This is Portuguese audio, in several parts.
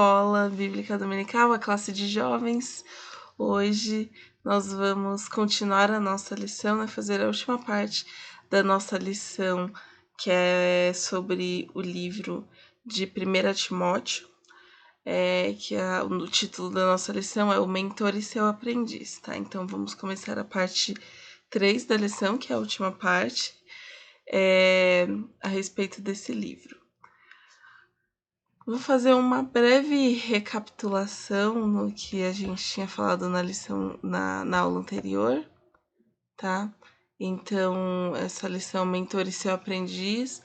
Escola Bíblica Dominical, a classe de jovens. Hoje nós vamos continuar a nossa lição, né, fazer a última parte da nossa lição, que é sobre o livro de 1 Timóteo, o título da nossa lição é O Mentor e Seu Aprendiz, tá? Então vamos começar a parte 3 da lição, que é a última parte, a respeito desse livro. Vou fazer uma breve recapitulação no que a gente tinha falado na lição, na aula anterior, tá? Então, essa lição Mentor e Seu Aprendiz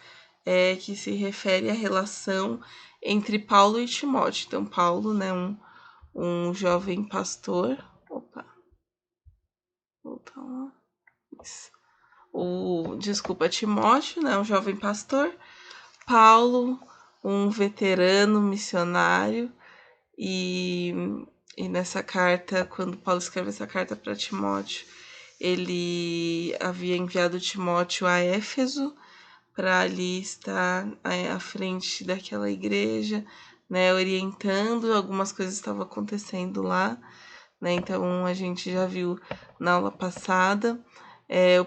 que se refere à relação entre Paulo e Timóteo. Então, Paulo, né, um jovem pastor. Opa, voltar lá. Isso. Timóteo, né, um jovem pastor. Paulo, um veterano missionário, e nessa carta, quando Paulo escreve essa carta para Timóteo, ele havia enviado Timóteo a Éfeso para ali estar à frente daquela igreja, né, orientando. Algumas coisas estavam acontecendo lá, né, então a gente já viu na aula passada. A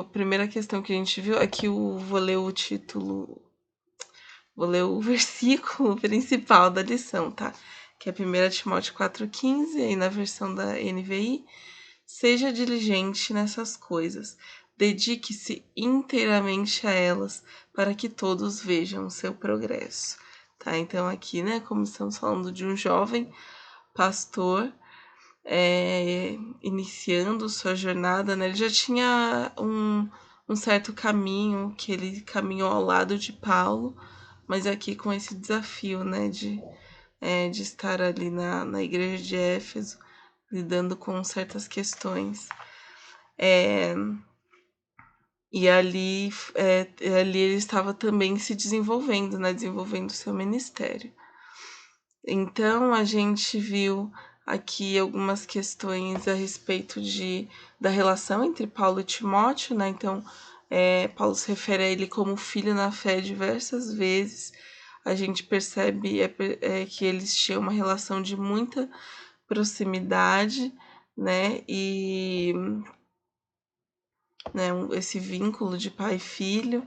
primeira questão que a gente viu, aqui vou ler o título, vou ler o versículo principal da lição, tá? Que é 1 Timóteo 4,15, aí na versão da NVI. Seja diligente nessas coisas, dedique-se inteiramente a elas, para que todos vejam o seu progresso, tá? Então aqui, né, como estamos falando de um jovem pastor, iniciando sua jornada, né, ele já tinha um certo caminho que ele caminhou ao lado de Paulo, mas aqui com esse desafio, né, de estar ali na igreja de Éfeso, lidando com certas questões. E ali ele estava também se desenvolvendo, né, desenvolvendo seu ministério. Então, a gente viu aqui algumas questões a respeito da relação entre Paulo e Timóteo, né? Então, Paulo se refere a ele como filho na fé diversas vezes. A gente percebe que eles tinham uma relação de muita proximidade, né? E né, esse vínculo de pai e filho.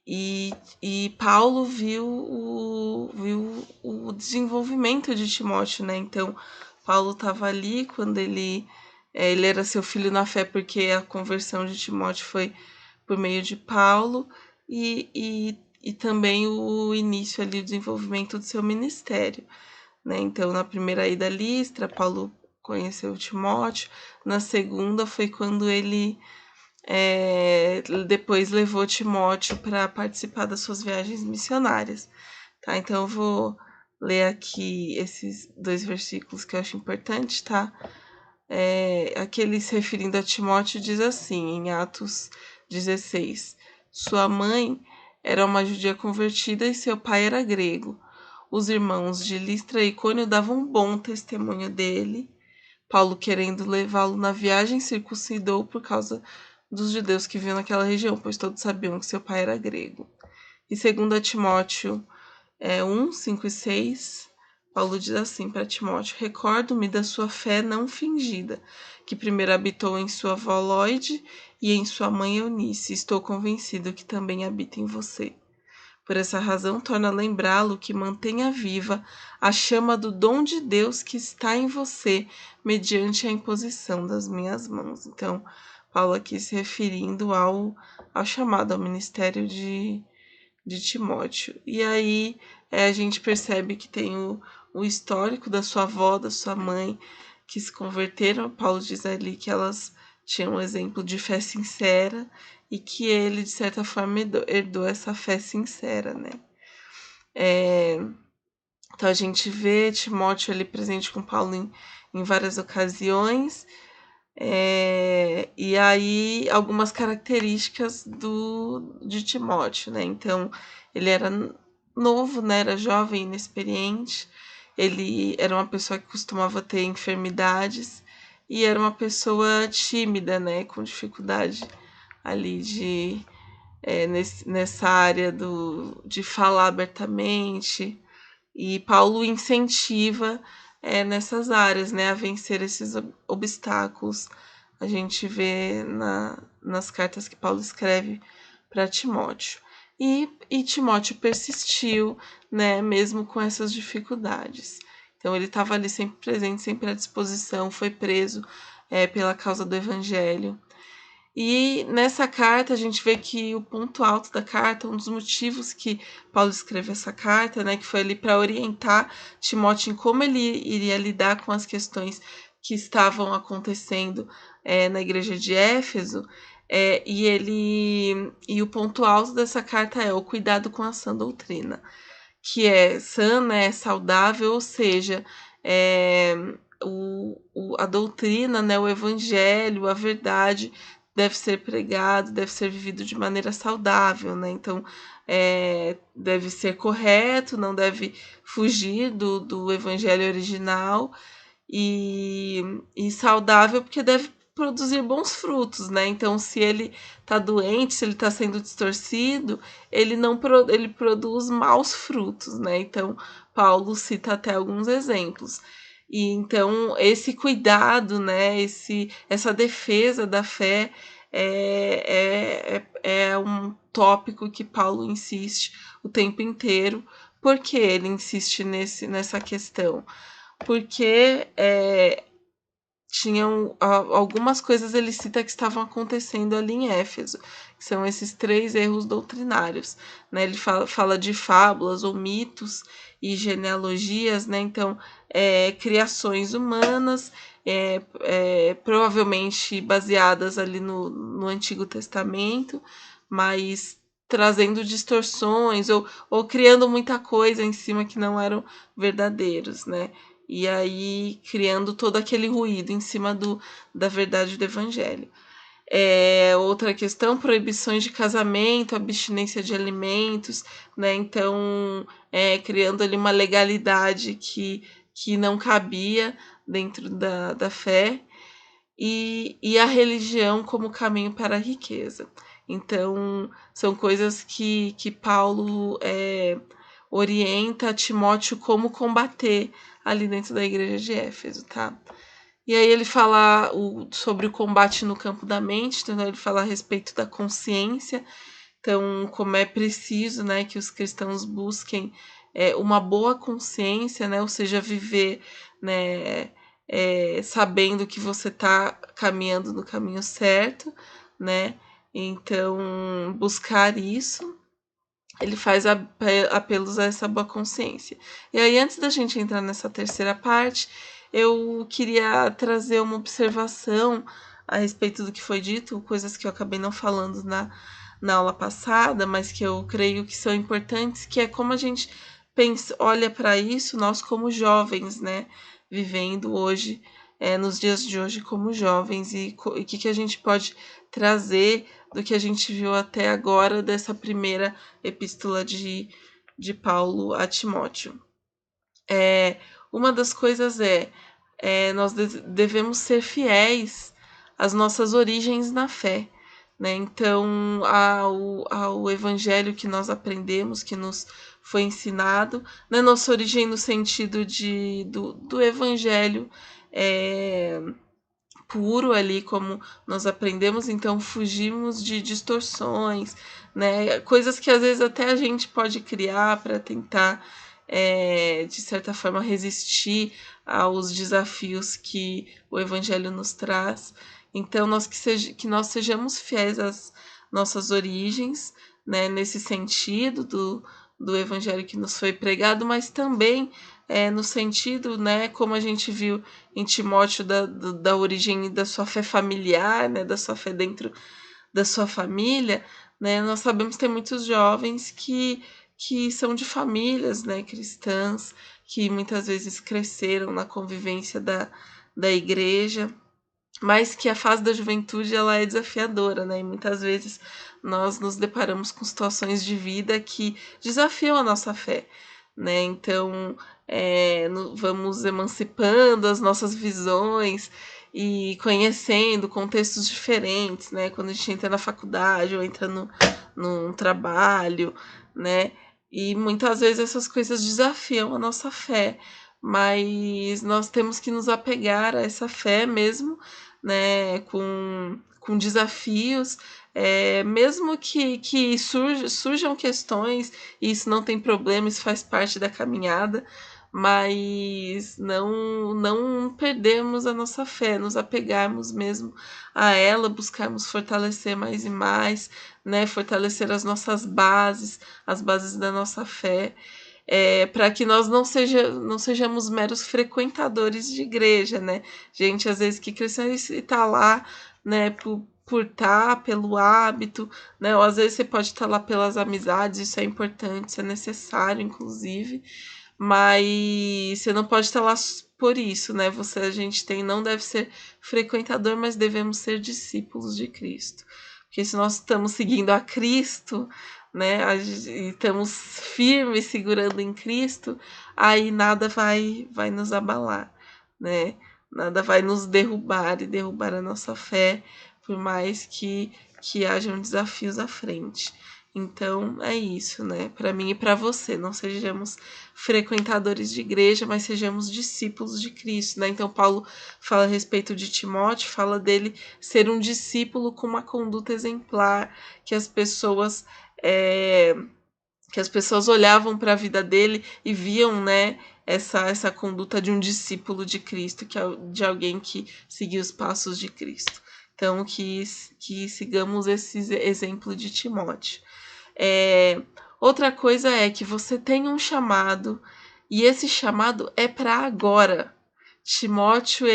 E Paulo viu o desenvolvimento de Timóteo, né? Então, Paulo estava ali quando ele era seu filho na fé, porque a conversão de Timóteo foi por meio de Paulo, e também o início ali, o desenvolvimento do seu ministério, né? Então, na primeira ida a Listra, Paulo conheceu Timóteo. Na segunda foi quando ele depois levou Timóteo para participar das suas viagens missionárias, tá? Então eu vou ler aqui esses 2 versículos que eu acho importante, tá? Aqui ele se referindo a Timóteo diz assim, em Atos 16: sua mãe era uma judia convertida e seu pai era grego. Os irmãos de Listra e Icônio davam bom testemunho dele. Paulo, querendo levá-lo na viagem, circuncidou por causa dos judeus que viviam naquela região, pois todos sabiam que seu pai era grego. E 2 Timóteo 1, 5 e 6, Paulo diz assim para Timóteo: recordo-me da sua fé não fingida, que primeiro habitou em sua avó Lóide e em sua mãe Eunice. Estou convencido que também habita em você. Por essa razão, torna a lembrá-lo que mantenha viva a chama do dom de Deus que está em você, mediante a imposição das minhas mãos. Então, Paulo aqui se referindo ao chamado, ao ministério de Timóteo. E aí a gente percebe que tem o histórico da sua avó, da sua mãe, que se converteram. Paulo diz ali que elas tinham um exemplo de fé sincera, e que ele, de certa forma, herdou essa fé sincera, né? Então, a gente vê Timóteo ali presente com Paulo em várias ocasiões, e aí algumas características de Timóteo, né? Então, ele era novo, né? Era jovem, inexperiente, ele era uma pessoa que costumava ter enfermidades, e era uma pessoa tímida, né? Com dificuldade ali nessa área de falar abertamente, e Paulo incentiva nessas áreas, né, a vencer esses obstáculos. A gente vê nas cartas que Paulo escreve para Timóteo. E Timóteo persistiu, né, mesmo com essas dificuldades. Então ele estava ali sempre presente, sempre à disposição, foi preso pela causa do evangelho. E nessa carta a gente vê que o ponto alto da carta, um dos motivos que Paulo escreveu essa carta, né, que foi ali para orientar Timóteo em como ele iria lidar com as questões que estavam acontecendo na igreja de Éfeso, e o ponto alto dessa carta é o cuidado com a sã doutrina, que é sã, né, saudável, ou seja, é, a doutrina, né, o evangelho, a verdade deve ser pregado, deve ser vivido de maneira saudável, né? Então, deve ser correto, não deve fugir do evangelho original, e saudável porque deve produzir bons frutos, né? Então, se ele está doente, se ele está sendo distorcido, ele não ele produz maus frutos, né? Então, Paulo cita até alguns exemplos. E então esse cuidado, né? Essa defesa da fé é um tópico que Paulo insiste o tempo inteiro. Por que ele insiste nessa questão? Porque tinham algumas coisas, ele cita, que estavam acontecendo ali em Éfeso, que são esses 3 erros doutrinários, né? Ele fala de fábulas ou mitos e genealogias, né? Então, criações humanas, provavelmente baseadas ali no Antigo Testamento, mas trazendo distorções ou criando muita coisa em cima que não eram verdadeiros, né? E aí criando todo aquele ruído em cima da verdade do evangelho. Outra questão, proibições de casamento, abstinência de alimentos, né? Então, criando ali uma legalidade que não cabia dentro da fé, e a religião como caminho para a riqueza. Então, são coisas que Paulo orienta a Timóteo como combater ali dentro da igreja de Éfeso, tá? E aí ele fala sobre o combate no campo da mente, então ele fala a respeito da consciência, então como é preciso, né, que os cristãos busquem uma boa consciência, né, ou seja, viver, né, sabendo que você está caminhando no caminho certo, né, então buscar isso. Ele faz apelos a essa boa consciência. E aí, antes da gente entrar nessa terceira parte, eu queria trazer uma observação a respeito do que foi dito, coisas que eu acabei não falando na aula passada, mas que eu creio que são importantes, que é como a gente olha para isso, nós como jovens, né, vivendo hoje, nos dias de hoje como jovens, e o que a gente pode trazer do que a gente viu até agora dessa primeira epístola de Paulo a Timóteo. Uma das coisas nós devemos ser fiéis às nossas origens na fé, né? Então, ao evangelho que nós aprendemos, que nos foi ensinado, né? Nossa origem no sentido do evangelho puro ali, como nós aprendemos, então fugimos de distorções, né? Coisas que às vezes até a gente pode criar para tentar, de certa forma, resistir aos desafios que o Evangelho nos traz. Então, que nós sejamos fiéis às nossas origens, né? Nesse sentido do Evangelho que nos foi pregado, mas também no sentido, né, como a gente viu em Timóteo, da origem da sua fé familiar, né, da sua fé dentro da sua família, né? Nós sabemos que tem muitos jovens que são de famílias, né, cristãs, que muitas vezes cresceram na convivência da igreja, mas que a fase da juventude ela é desafiadora, né? E muitas vezes nós nos deparamos com situações de vida que desafiam a nossa fé, né? Então, vamos emancipando as nossas visões e conhecendo contextos diferentes, né? Quando a gente entra na faculdade ou entra num trabalho, né? E muitas vezes essas coisas desafiam a nossa fé, mas nós temos que nos apegar a essa fé mesmo, né? Com desafios, mesmo que surjam questões, e isso não tem problema, isso faz parte da caminhada, mas não perdermos a nossa fé, nos apegarmos mesmo a ela, buscarmos fortalecer mais e mais, né, fortalecer as nossas bases, as bases da nossa fé, para que nós não sejamos meros frequentadores de igreja, né? Gente, às vezes que cristão está lá, né, por estar, pelo hábito, né? Ou às vezes você pode estar lá pelas amizades, isso é importante, isso é necessário, inclusive, mas você não pode estar lá por isso, né? A gente não deve ser frequentador, mas devemos ser discípulos de Cristo. Porque se nós estamos seguindo a Cristo, né, e estamos firmes segurando em Cristo, aí nada vai nos abalar, né? Nada vai nos derrubar e derrubar a nossa fé, por mais que hajam desafios à frente. Então é isso, né? Para mim e para você, não sejamos frequentadores de igreja, mas sejamos discípulos de Cristo, né? Então Paulo fala a respeito de Timóteo, fala dele ser um discípulo com uma conduta exemplar, que as pessoas olhavam para a vida dele e viam, né, essa conduta de um discípulo de Cristo, de alguém que seguiu os passos de Cristo. Então, que sigamos esse exemplo de Timóteo. Outra coisa é que você tem um chamado, e esse chamado é para agora. Timóteo,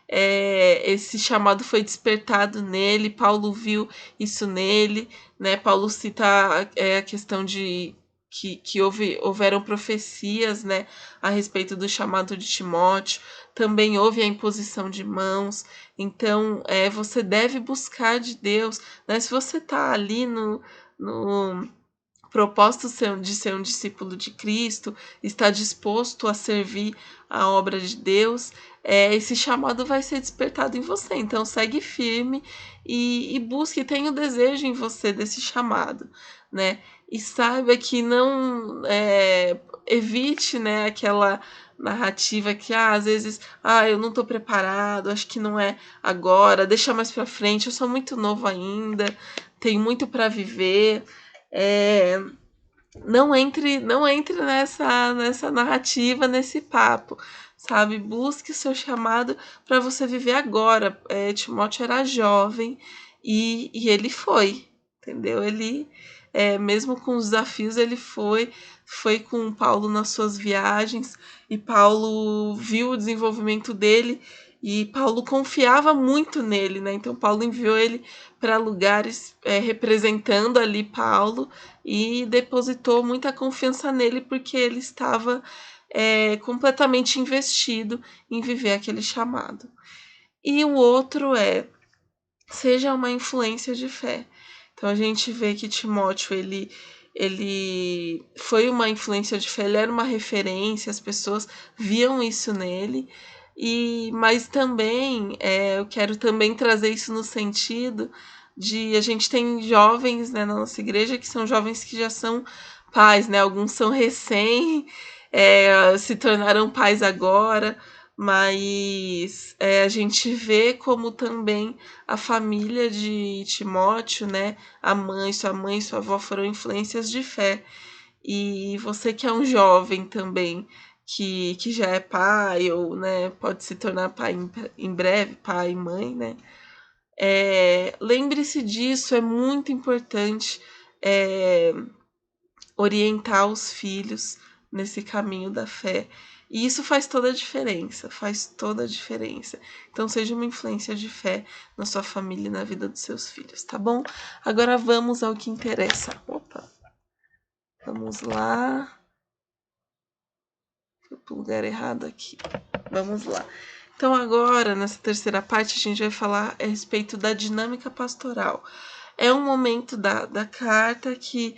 esse chamado foi despertado nele, Paulo viu isso nele, né? Paulo cita a questão de que houveram profecias, né, a respeito do chamado de Timóteo, também houve a imposição de mãos, então você deve buscar de Deus, né? Se você está ali no propósito de ser um discípulo de Cristo, está disposto a servir a obra de Deus, esse chamado vai ser despertado em você. Então segue firme e busque, tenha o desejo em você desse chamado, né? E saiba que não evite, né, aquela narrativa que às vezes eu não estou preparado, acho que não é agora, deixa mais para frente, eu sou muito novo ainda, tenho muito para viver. Não entre nessa narrativa, nesse papo, sabe? Busque o seu chamado para você viver agora. Timóteo era jovem e ele foi, entendeu? Ele, mesmo com os desafios, ele foi com Paulo nas suas viagens, e Paulo viu o desenvolvimento dele, e Paulo confiava muito nele, né? Então Paulo enviou ele para lugares representando ali Paulo, e depositou muita confiança nele, porque ele estava completamente investido em viver aquele chamado. E o outro seja uma influência de fé. Então a gente vê que Timóteo, ele foi uma influência de fé, ele era uma referência, as pessoas viam isso nele, mas também eu quero também trazer isso no sentido de a gente tem jovens, né, na nossa igreja, que são jovens que já são pais, né? Alguns são se tornaram pais agora, mas a gente vê como também a família de Timóteo, né? A mãe, sua avó foram influências de fé. E você que é um jovem também, que já é pai, ou, né, pode se tornar pai em breve, pai e mãe, né? Lembre-se disso, é muito importante orientar os filhos nesse caminho da fé. E isso faz toda a diferença, faz toda a diferença. Então seja uma influência de fé na sua família e na vida dos seus filhos, tá bom? Agora vamos ao que interessa. Opa! Vamos lá. Fui pro lugar errado aqui. Vamos lá. Então agora, nessa terceira parte, a gente vai falar a respeito da dinâmica pastoral. É um momento da carta que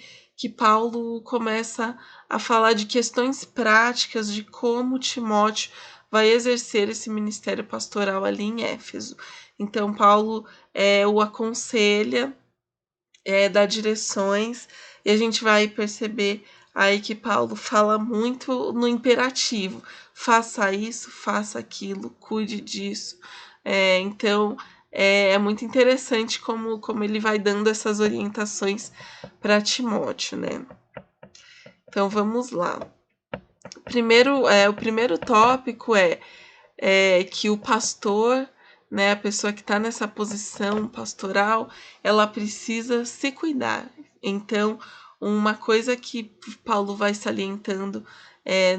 Paulo começa a falar de questões práticas de como Timóteo vai exercer esse ministério pastoral ali em Éfeso. Então, Paulo o aconselha, dá direções, e a gente vai perceber aí que Paulo fala muito no imperativo: faça isso, faça aquilo, cuide disso. Então, é muito interessante como ele vai dando essas orientações para Timóteo, né? Então, vamos lá. O primeiro tópico é que o pastor, né, a pessoa que está nessa posição pastoral, ela precisa se cuidar. Então, uma coisa que Paulo vai salientando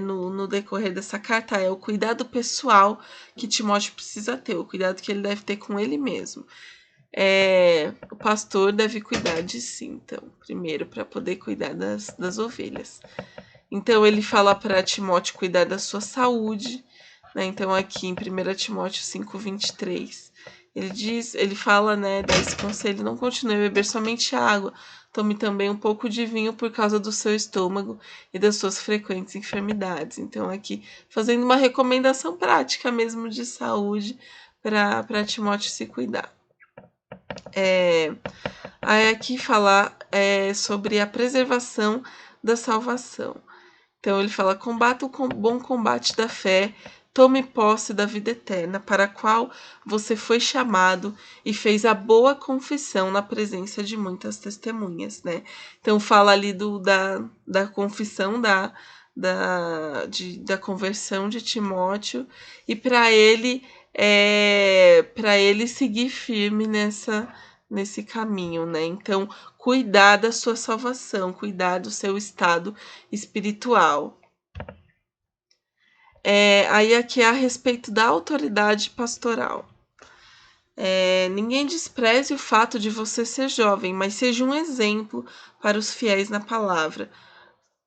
no decorrer dessa carta é o cuidado pessoal que Timóteo precisa ter, o cuidado que ele deve ter com ele mesmo. O pastor deve cuidar de si, então, primeiro, para poder cuidar das ovelhas. Então, ele fala para Timóteo cuidar da sua saúde, né? Então, aqui em 1 Timóteo 5:23, ele fala, né, dá esse conselho: não continue a beber somente água, tome também um pouco de vinho por causa do seu estômago e das suas frequentes enfermidades. Então, aqui, fazendo uma recomendação prática mesmo de saúde para Timóteo se cuidar. Aí aqui falar sobre a preservação da salvação. Então ele fala: combata o bom combate da fé, tome posse da vida eterna, para a qual você foi chamado e fez a boa confissão na presença de muitas testemunhas, né? Então fala ali da confissão da conversão de Timóteo, e para ele seguir firme nesse caminho, né? Então, cuidar da sua salvação, cuidar do seu estado espiritual. Aí aqui é a respeito da autoridade pastoral. Ninguém despreze o fato de você ser jovem, mas seja um exemplo para os fiéis na palavra.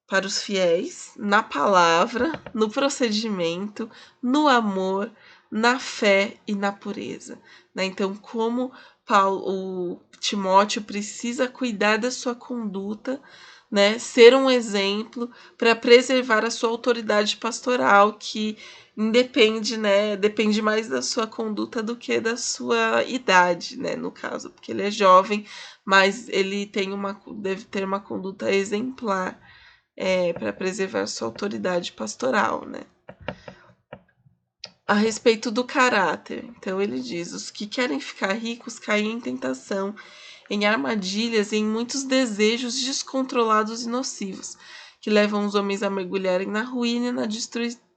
Para os fiéis, na palavra, no procedimento, no amor, na fé e na pureza. Né? Então, como o Timóteo precisa cuidar da sua conduta, né? Ser um exemplo para preservar a sua autoridade pastoral, que depende mais da sua conduta do que da sua idade, né? No caso, porque ele é jovem, mas ele deve ter uma conduta exemplar para preservar sua autoridade pastoral, né? A respeito do caráter, então ele diz: os que querem ficar ricos caem em tentação, em armadilhas e em muitos desejos descontrolados e nocivos, que levam os homens a mergulharem na ruína e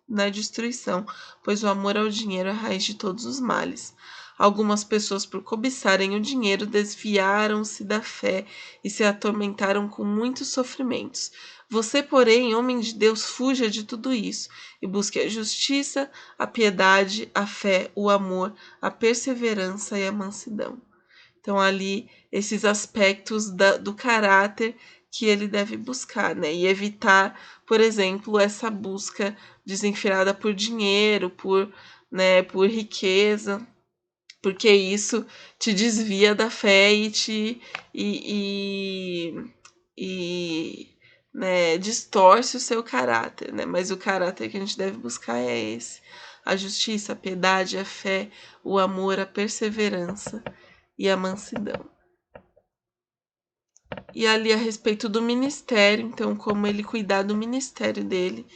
na destruição, pois o amor ao dinheiro é a raiz de todos os males. Algumas pessoas, por cobiçarem o dinheiro, desviaram-se da fé e se atormentaram com muitos sofrimentos. Você, porém, homem de Deus, fuja de tudo isso e busque a justiça, a piedade, a fé, o amor, a perseverança e a mansidão. Então, ali, esses aspectos do caráter que ele deve buscar, né? E evitar, por exemplo, essa busca desenfreada por dinheiro, por riqueza, porque isso te desvia da fé e né, distorce o seu caráter, né? Mas o caráter que a gente deve buscar é esse: a justiça, a piedade, a fé, o amor, a perseverança e a mansidão. E ali a respeito do ministério, então, como ele cuidar do ministério dele.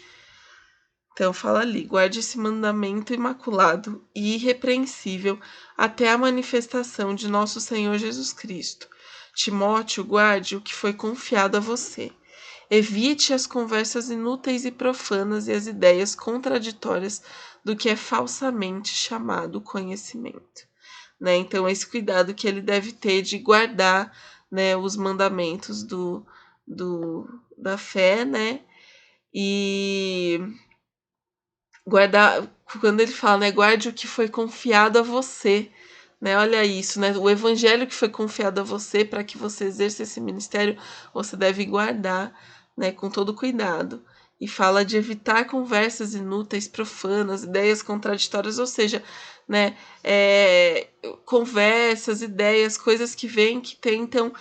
Então fala ali: guarde esse mandamento imaculado e irrepreensível até a manifestação de nosso Senhor Jesus Cristo. Timóteo, guarde o que foi confiado a você. Evite as conversas inúteis e profanas e as ideias contraditórias do que é falsamente chamado conhecimento. Né? Então, esse cuidado que ele deve ter de guardar, né, os mandamentos da fé, né? E guardar, quando ele fala, né, guarde o que foi confiado a você, né? Olha isso, né? O evangelho que foi confiado a você para que você exerça esse ministério, você deve guardar, né, com todo cuidado. E fala de evitar conversas inúteis, profanas, ideias contraditórias, ou seja, né, conversas, ideias, coisas que vêm, que tentam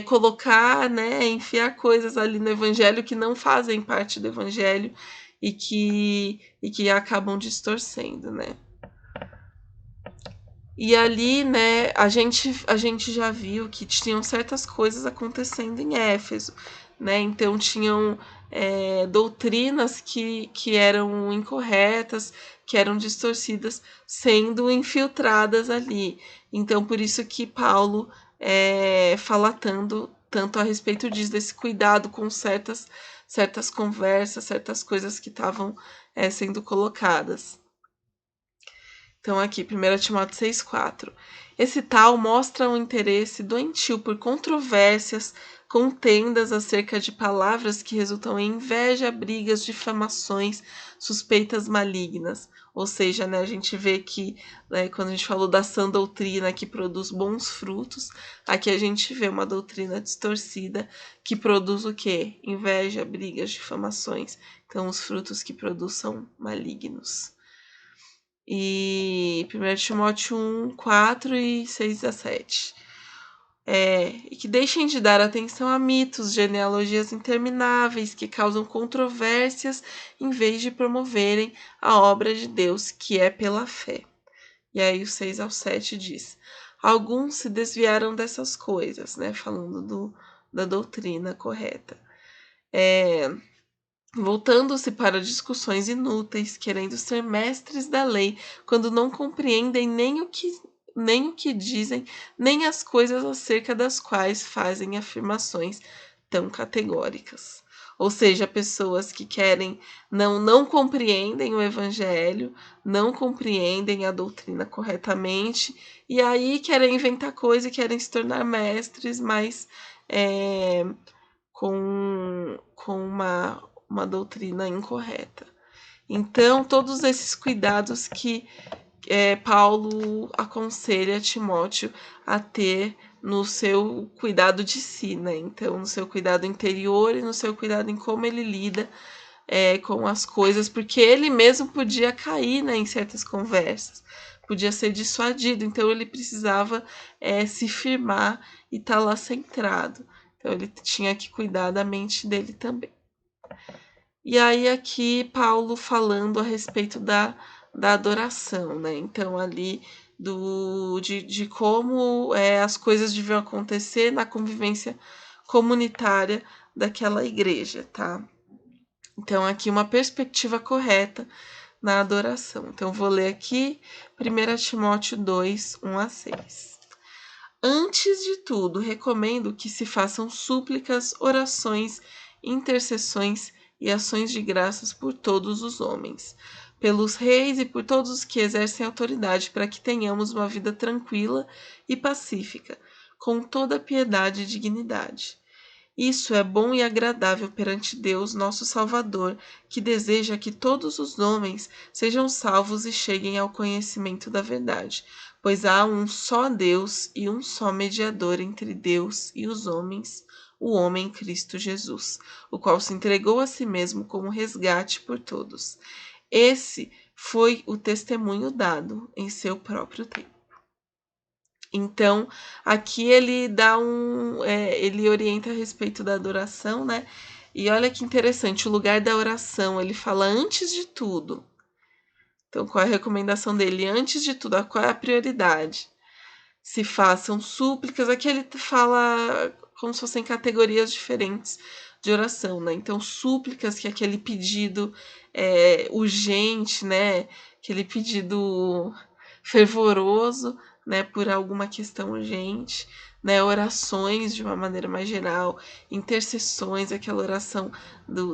colocar, né, enfiar coisas ali no evangelho que não fazem parte do evangelho. e que acabam distorcendo, né? E ali, né, a gente já viu que tinham certas coisas acontecendo em Éfeso, né? Então tinham doutrinas que eram incorretas, que eram distorcidas, sendo infiltradas ali. Então, por isso que Paulo fala tanto a respeito disso, desse cuidado com certas conversas, certas coisas que estavam sendo colocadas. Então, aqui, 1 Timóteo 6,4. Esse tal mostra um interesse doentio por controvérsias, contendas acerca de palavras que resultam em inveja, brigas, difamações, suspeitas malignas. Ou seja, né, a gente vê que, né, quando a gente falou da sã doutrina que produz bons frutos, aqui a gente vê uma doutrina distorcida que produz o quê? Inveja, brigas, difamações. Então, os frutos que produz são malignos. E 1 Timóteo 1, 4 e 6 a 7. E que deixem de dar atenção a mitos, genealogias intermináveis que causam controvérsias em vez de promoverem a obra de Deus, que é pela fé. E aí o 6 ao 7 diz: alguns se desviaram dessas coisas, né? Falando da doutrina correta. Voltando-se para discussões inúteis, querendo ser mestres da lei, quando não compreendem nem o que dizem, nem as coisas acerca das quais fazem afirmações tão categóricas. Ou seja, pessoas que querem, não compreendem o evangelho, não compreendem a doutrina corretamente, e aí querem inventar coisa e querem se tornar mestres, mas com uma doutrina incorreta. Então, todos esses cuidados que Paulo aconselha Timóteo a ter no seu cuidado de si, né? Então, no seu cuidado interior e no seu cuidado em como ele lida com as coisas, porque ele mesmo podia cair, né, em certas conversas, podia ser dissuadido, então ele precisava se firmar e estar lá centrado. Então ele tinha que cuidar da mente dele também. E aí aqui Paulo falando a respeito da adoração, né? Então ali de como as coisas deviam acontecer na convivência comunitária daquela igreja, tá? Então aqui uma perspectiva correta na adoração. Então vou ler aqui 1 Timóteo 2, 1 a 6. Antes de tudo, recomendo que se façam súplicas, orações, intercessões e ações de graças por todos os homens, pelos reis e por todos os que exercem autoridade, para que tenhamos uma vida tranquila e pacífica, com toda piedade e dignidade. Isso é bom e agradável perante Deus, nosso Salvador, que deseja que todos os homens sejam salvos e cheguem ao conhecimento da verdade, pois há um só Deus e um só mediador entre Deus e os homens, o homem Cristo Jesus, o qual se entregou a si mesmo como resgate por todos. Esse foi o testemunho dado em seu próprio tempo. Então, aqui ele ele orienta a respeito da adoração, né? E olha que interessante, o lugar da oração, ele fala antes de tudo. Então, qual é a recomendação dele? Antes de tudo, qual é a prioridade? Se façam súplicas, aqui ele fala como se fossem categorias diferentes de oração, né? Então, súplicas, que é aquele pedido urgente, né? Aquele pedido fervoroso, né? Por alguma questão urgente, né? Orações de uma maneira mais geral, intercessões, aquela oração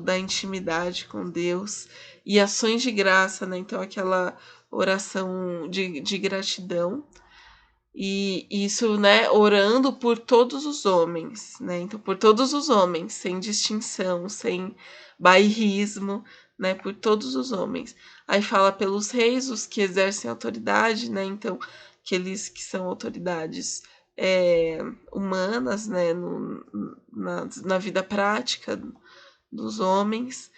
da intimidade com Deus, e ações de graça, né? Então, aquela oração de gratidão. E isso, né, orando por todos os homens, né? Então, por todos os homens, sem distinção, sem bairrismo, né? Por todos os homens. Aí fala pelos reis, os que exercem autoridade, né? Então, aqueles que são autoridades humanas, né? Na vida prática dos homens,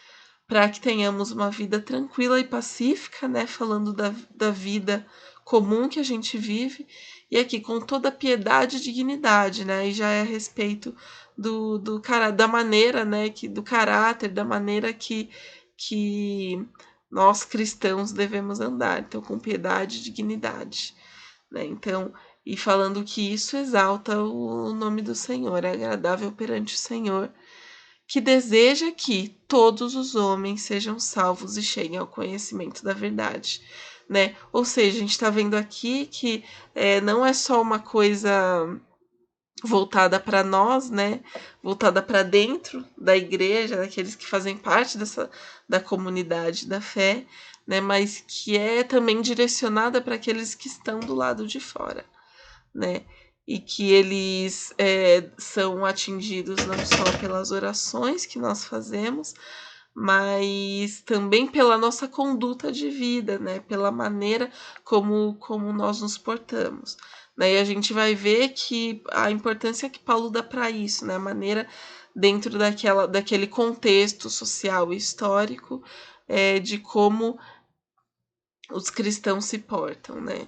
para que tenhamos uma vida tranquila e pacífica, né? Falando da vida comum que a gente vive, e aqui com toda piedade e dignidade, né? E já é a respeito da maneira, né? Do caráter, da maneira que que nós cristãos devemos andar, então com piedade e dignidade, né? Então, e falando que isso exalta o nome do Senhor, é agradável perante o Senhor, que deseja que todos os homens sejam salvos e cheguem ao conhecimento da verdade, né? Ou seja, a gente está vendo aqui que não é só uma coisa voltada para nós, né? Voltada para dentro da igreja, daqueles que fazem parte da comunidade da fé, né? Mas que é também direcionada para aqueles que estão do lado de fora, né? E que eles são atingidos não só pelas orações que nós fazemos, mas também pela nossa conduta de vida, né? Pela maneira como nós nos portamos. Daí a gente vai ver que a importância que Paulo dá para isso, né? A maneira dentro daquele contexto social e histórico de como os cristãos se portam, né?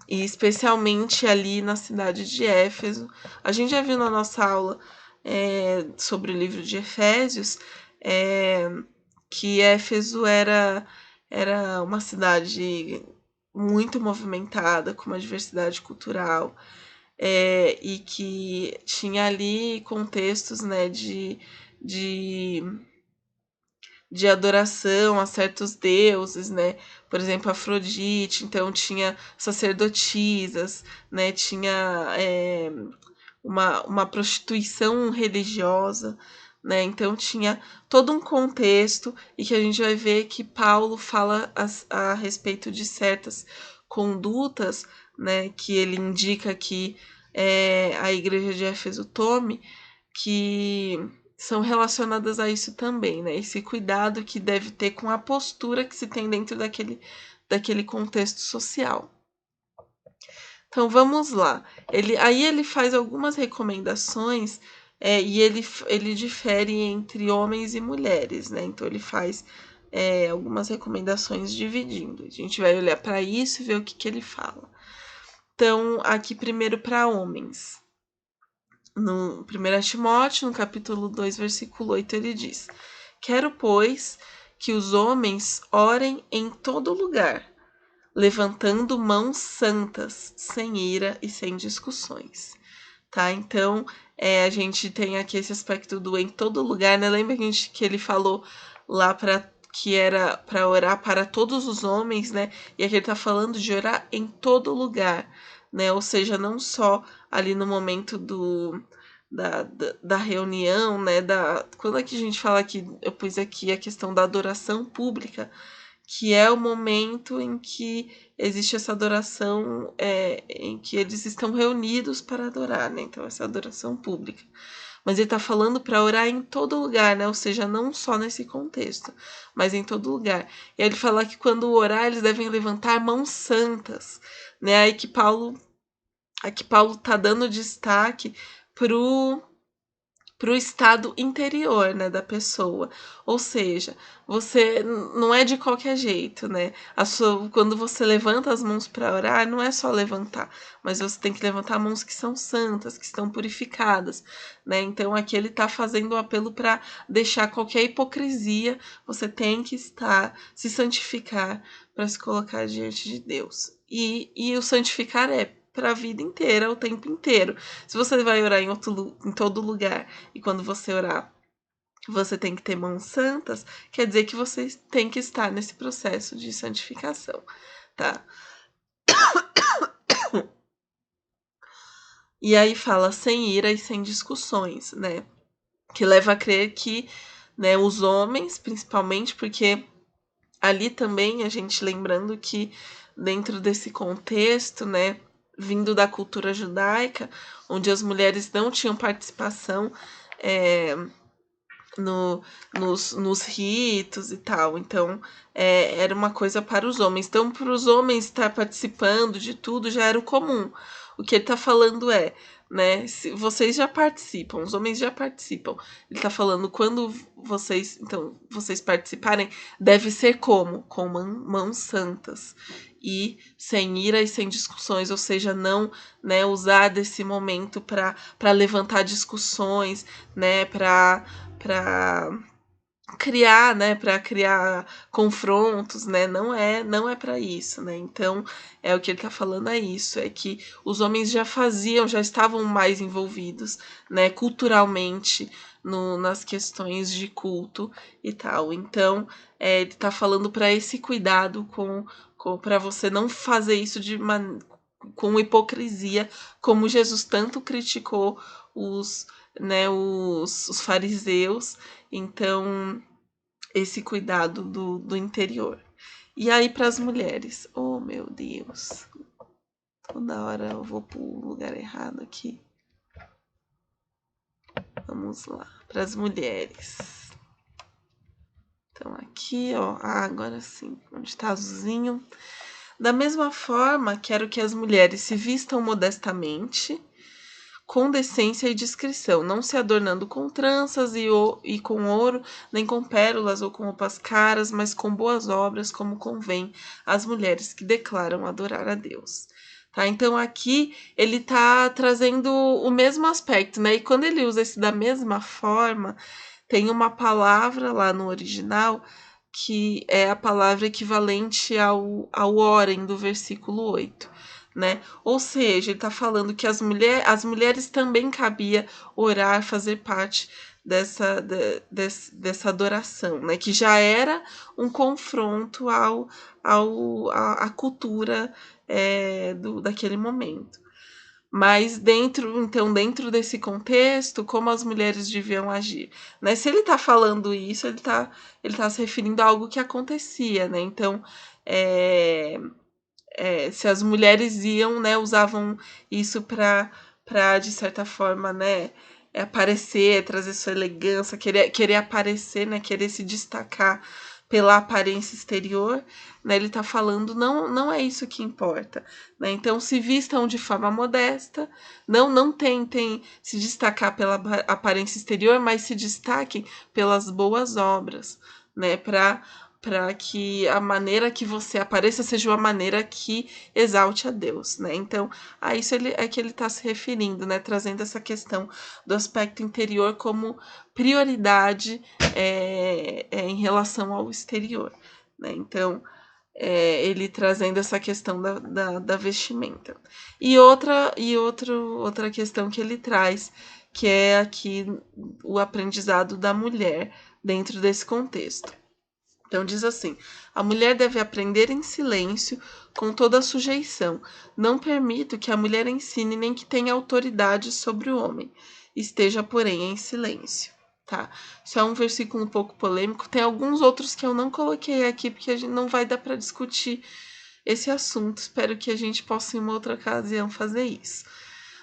E especialmente ali na cidade de Éfeso. A gente já viu na nossa aula sobre o livro de Efésios que Éfeso era uma cidade muito movimentada, com uma diversidade cultural, e que tinha ali contextos, né, de adoração a certos deuses, né? Por exemplo, Afrodite, então tinha sacerdotisas, né? Tinha uma prostituição religiosa, né? Então tinha todo um contexto e que a gente vai ver que Paulo fala a respeito de certas condutas, né? Que ele indica que a igreja de Éfeso tome, que são relacionadas a isso também, né? Esse cuidado que deve ter com a postura que se tem dentro daquele contexto social. Então vamos lá. Aí ele faz algumas recomendações e ele difere entre homens e mulheres, né? Então ele faz algumas recomendações dividindo. A gente vai olhar para isso e ver o que ele fala. Então, aqui primeiro para homens. No 1 Timóteo, no capítulo 2, versículo 8, ele diz: Quero, pois, que os homens orem em todo lugar, levantando mãos santas, sem ira e sem discussões. Tá? Então, a gente tem aqui esse aspecto do em todo lugar, né? Lembra que ele falou lá que era para orar para todos os homens, né? E aqui ele tá falando de orar em todo lugar, né? Ou seja, não só ali no momento da reunião, né? Quando é que a gente fala aqui, eu pus aqui a questão da adoração pública, que é o momento em que existe essa adoração, em que eles estão reunidos para adorar, né? Então, essa adoração pública. Mas ele está falando para orar em todo lugar, né? Ou seja, não só nesse contexto, mas em todo lugar. E aí ele fala que quando orar, eles devem levantar mãos santas, né? Aí que Paulo está dando destaque pro estado interior, né, da pessoa. Ou seja, você não é de qualquer jeito, né? Quando você levanta as mãos para orar, não é só levantar, mas você tem que levantar mãos que são santas, que estão purificadas, né? Então aqui ele está fazendo um apelo para deixar qualquer hipocrisia, você tem que se santificar para se colocar diante de Deus. E o santificar é para a vida inteira, o tempo inteiro. Se você vai orar em todo lugar e quando você orar você tem que ter mãos santas, quer dizer que você tem que estar nesse processo de santificação, tá? E aí fala sem ira e sem discussões, né? Que leva a crer que, né, os homens, principalmente, porque ali também a gente lembrando que dentro desse contexto, né, vindo da cultura judaica, onde as mulheres não tinham participação nos ritos e tal. Então, era uma coisa para os homens. Então, para os homens estar participando de tudo já era o comum. O que ele está falando né, se vocês já participam, os homens já participam. Ele está falando quando vocês participarem, deve ser como? Com mãos santas e sem ira e sem discussões, ou seja, não, né, usar desse momento para levantar discussões, né, para criar, né, para criar confrontos, né, não é para isso, né, então, é o que ele tá falando é isso, é que os homens já estavam mais envolvidos, né, culturalmente no nas questões de culto e tal, então, ele tá falando para esse cuidado com para você não fazer isso com hipocrisia, como Jesus tanto criticou os, né, os fariseus, então, esse cuidado do interior. E aí, para as mulheres, oh meu Deus, toda hora eu vou para o lugar errado aqui. Vamos lá, para as mulheres. Então, aqui, ó, agora sim, onde está azulzinho. Da mesma forma, quero que as mulheres se vistam modestamente, com decência e discrição, não se adornando com tranças e com ouro, nem com pérolas ou com roupas caras, mas com boas obras, como convém às mulheres que declaram adorar a Deus. Tá? Então aqui ele tá trazendo o mesmo aspecto, né? E quando ele usa esse da mesma forma, tem uma palavra lá no original que é a palavra equivalente ao orem do versículo 8, né? Ou seja, ele está falando que as mulheres também cabia orar, fazer parte dessa adoração, né? Que já era um confronto à cultura daquele momento. Mas dentro desse contexto, como as mulheres deviam agir, né? Se ele está falando isso, ele tá se referindo a algo que acontecia, né? Então, se as mulheres iam, né, usavam isso para de certa forma, né, aparecer, trazer sua elegância, querer aparecer, né, querer se destacar pela aparência exterior, né, ele tá falando não é isso que importa, né, então se vistam de forma modesta, não tentem se destacar pela aparência exterior, mas se destaquem pelas boas obras, né, para que a maneira que você apareça seja uma maneira que exalte a Deus, né? Então, a isso é que ele está se referindo, né? Trazendo essa questão do aspecto interior como prioridade em relação ao exterior, né? Então, ele trazendo essa questão da vestimenta. Outra questão que ele traz, que é aqui o aprendizado da mulher dentro desse contexto. Então diz assim: a mulher deve aprender em silêncio, com toda a sujeição. Não permito que a mulher ensine nem que tenha autoridade sobre o homem. Esteja, porém, em silêncio. Tá? Isso é um versículo um pouco polêmico. Tem alguns outros que eu não coloquei aqui, porque a gente não vai dar para discutir esse assunto. Espero que a gente possa, em uma outra ocasião, fazer isso.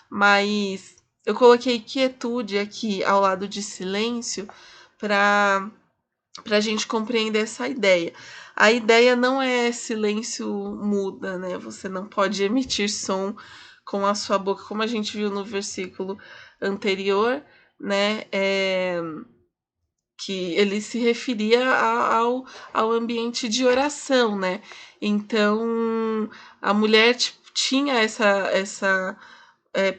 Mas eu coloquei quietude aqui ao lado de silêncio para a gente compreender essa ideia. A ideia não é silêncio muda, né? Você não pode emitir som com a sua boca, como a gente viu no versículo anterior, né? Que ele se referia ao ambiente de oração, né? Então, a mulher tinha essa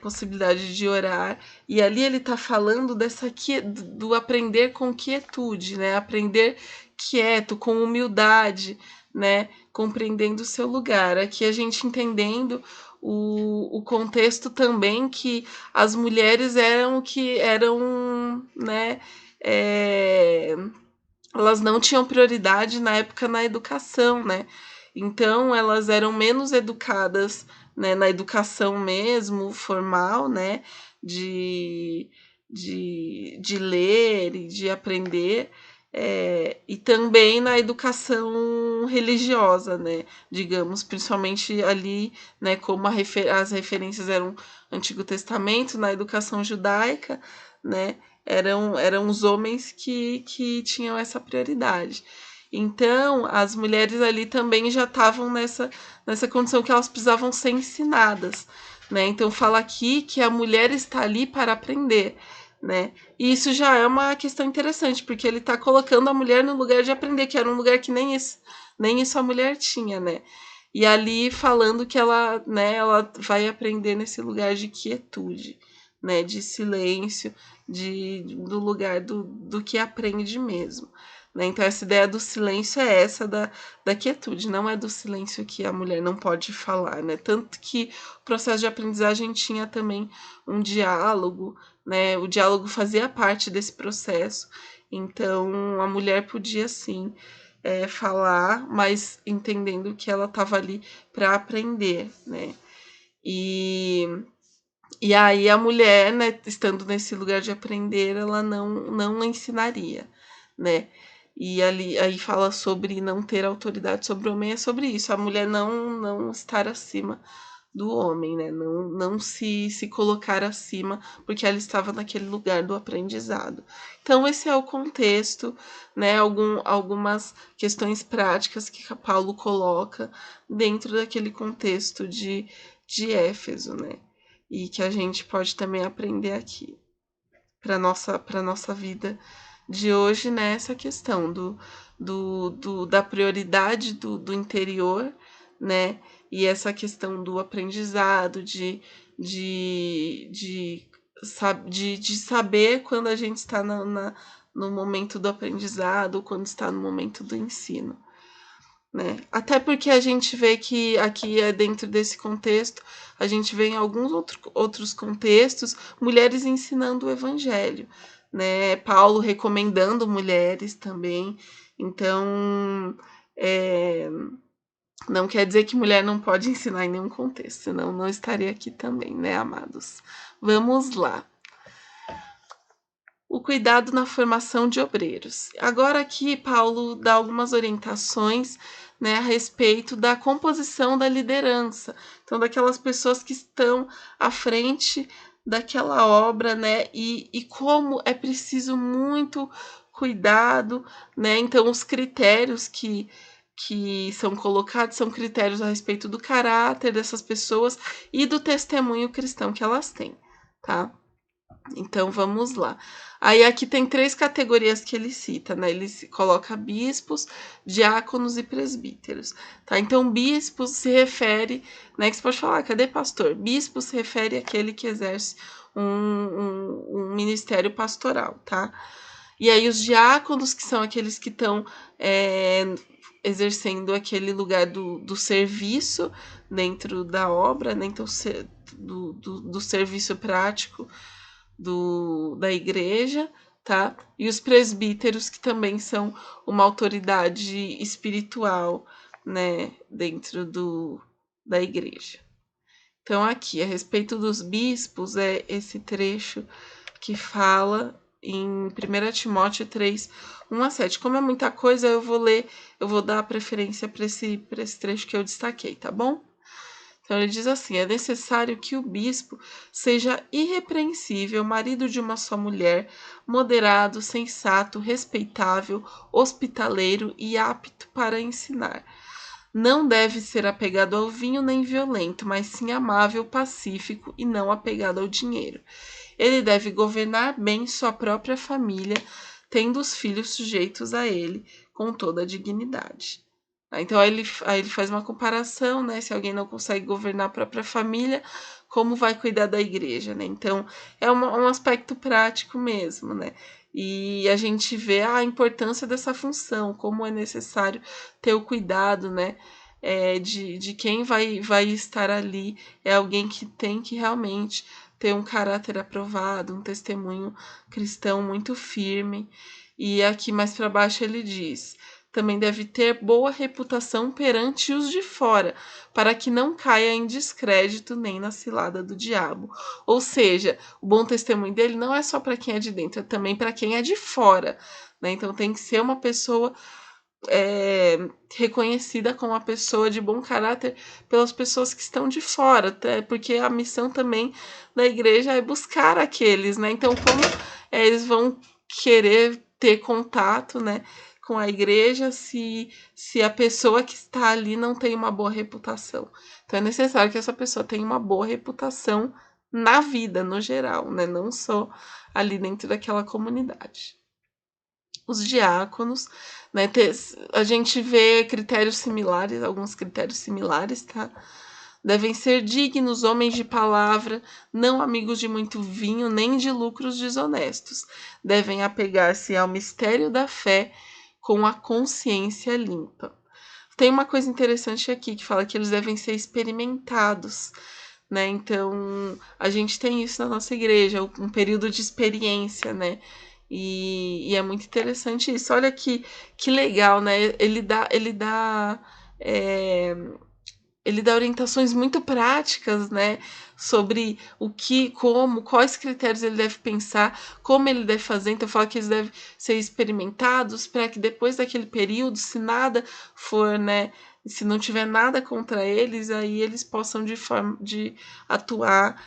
possibilidade de orar, e ali ele está falando do aprender com quietude, né? Aprender quieto, com humildade, né? Compreendendo o seu lugar. Aqui a gente entendendo o contexto também que as mulheres eram, né? Elas não tinham prioridade na época na educação, né? Então elas eram menos educadas, né, na educação mesmo, formal, né? De ler e de aprender, e também na educação religiosa, né? Digamos, principalmente ali, né? Como as referências eram Antigo Testamento, na educação judaica, né? Eram os homens que tinham essa prioridade. Então, as mulheres ali também já estavam nessa condição que elas precisavam ser ensinadas, né? Então, fala aqui que a mulher está ali para aprender, né? E isso já é uma questão interessante, porque ele está colocando a mulher no lugar de aprender, que era um lugar que nem isso a mulher tinha, né? E ali falando que ela vai aprender nesse lugar de quietude, né, de silêncio, do lugar do que aprende mesmo. Né? Então, essa ideia do silêncio é essa da quietude, não é do silêncio que a mulher não pode falar. Né? Tanto que o processo de aprendizagem tinha também um diálogo, né? O diálogo fazia parte desse processo, então a mulher podia sim falar, mas entendendo que ela estava ali para aprender, né? E aí a mulher, né, estando nesse lugar de aprender, ela não ensinaria, né? E ali aí fala sobre não ter autoridade sobre o homem, é sobre isso, a mulher não estar acima do homem, né? Não se colocar acima, porque ela estava naquele lugar do aprendizado. Então, esse é o contexto, né? Algumas questões práticas que Paulo coloca dentro daquele contexto de Éfeso, né? E que a gente pode também aprender aqui para nossa vida de hoje, né? Essa questão da prioridade do interior, né? E essa questão do aprendizado, de saber quando a gente está no momento do aprendizado, quando está no momento do ensino. Né? Até porque a gente vê que aqui é dentro desse contexto, a gente vê em alguns outros contextos mulheres ensinando o evangelho, né? Paulo recomendando mulheres também. Então, não quer dizer que mulher não pode ensinar em nenhum contexto, senão não estaria aqui também, né, amados? Vamos lá. O cuidado na formação de obreiros. Agora aqui Paulo dá algumas orientações, né, a respeito da composição da liderança. Então, daquelas pessoas que estão à frente daquela obra, né, e como é preciso muito cuidado, né? Então, os critérios que são colocados são critérios a respeito do caráter dessas pessoas e do testemunho cristão que elas têm, tá? Então vamos lá. Aí aqui tem 3 categorias que ele cita, né? Ele coloca bispos, diáconos e presbíteros, tá? Então bispos se refere, né? Que você pode falar, cadê pastor? Bispo se refere àquele que exerce um ministério pastoral, tá? E aí os diáconos, que são aqueles que estão exercendo aquele lugar do serviço dentro da obra, né? Então do serviço prático da igreja, tá? E os presbíteros, que também são uma autoridade espiritual, né, dentro da igreja. Então, aqui, a respeito dos bispos, é esse trecho que fala em 1 Timóteo 3, 1 a 7. Como é muita coisa, eu vou dar preferência para esse trecho que eu destaquei, tá bom? Então ele diz assim: é necessário que o bispo seja irrepreensível, marido de uma só mulher, moderado, sensato, respeitável, hospitaleiro e apto para ensinar. Não deve ser apegado ao vinho nem violento, mas sim amável, pacífico e não apegado ao dinheiro. Ele deve governar bem sua própria família, tendo os filhos sujeitos a ele com toda a dignidade. Então aí ele faz uma comparação, né? Se alguém não consegue governar a própria família, como vai cuidar da igreja, né? Então é um aspecto prático mesmo, né? E a gente vê a importância dessa função, como é necessário ter o cuidado, né? De quem vai estar ali, é alguém que tem que realmente ter um caráter aprovado, um testemunho cristão muito firme. E aqui mais para baixo ele diz: também deve ter boa reputação perante os de fora, para que não caia em descrédito nem na cilada do diabo. Ou seja, o bom testemunho dele não é só para quem é de dentro, é também para quem é de fora. Né? Então tem que ser uma pessoa reconhecida como uma pessoa de bom caráter pelas pessoas que estão de fora, até porque a missão também da igreja é buscar aqueles, né? Então, como eles vão querer ter contato, né, com a igreja se a pessoa que está ali não tem uma boa reputação? Então, é necessário que essa pessoa tenha uma boa reputação na vida, no geral, né? Não só ali dentro daquela comunidade. Os diáconos, né? A gente vê critérios similares, alguns critérios similares, tá? Devem ser dignos, homens de palavra, não amigos de muito vinho, nem de lucros desonestos. Devem apegar-se ao mistério da fé com a consciência limpa. Tem uma coisa interessante aqui que fala que eles devem ser experimentados, né? Então, a gente tem isso na nossa igreja, um período de experiência, né? E é muito interessante isso. Olha que legal, né? É, ele dá orientações muito práticas, né, sobre o que, como, quais critérios ele deve pensar, como ele deve fazer. Então, fala que eles devem ser experimentados para que depois daquele período, se nada for, né, se não tiver nada contra eles, aí eles possam de atuar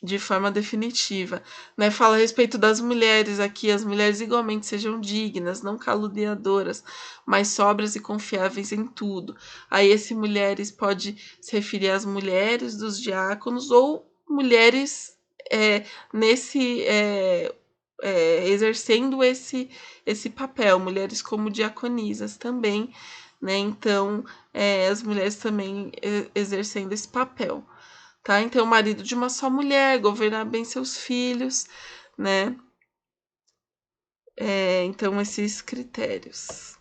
de forma definitiva, né? Fala a respeito das mulheres aqui, as mulheres igualmente sejam dignas, não caluniadoras, mas sóbrias e confiáveis em tudo. Aí esse mulheres pode se referir às mulheres dos diáconos ou mulheres nesse exercendo esse papel, mulheres como diaconisas também, né? Então as mulheres também exercendo esse papel. Tá? Então, o marido de uma só mulher, governar bem seus filhos, né? Então, esses critérios.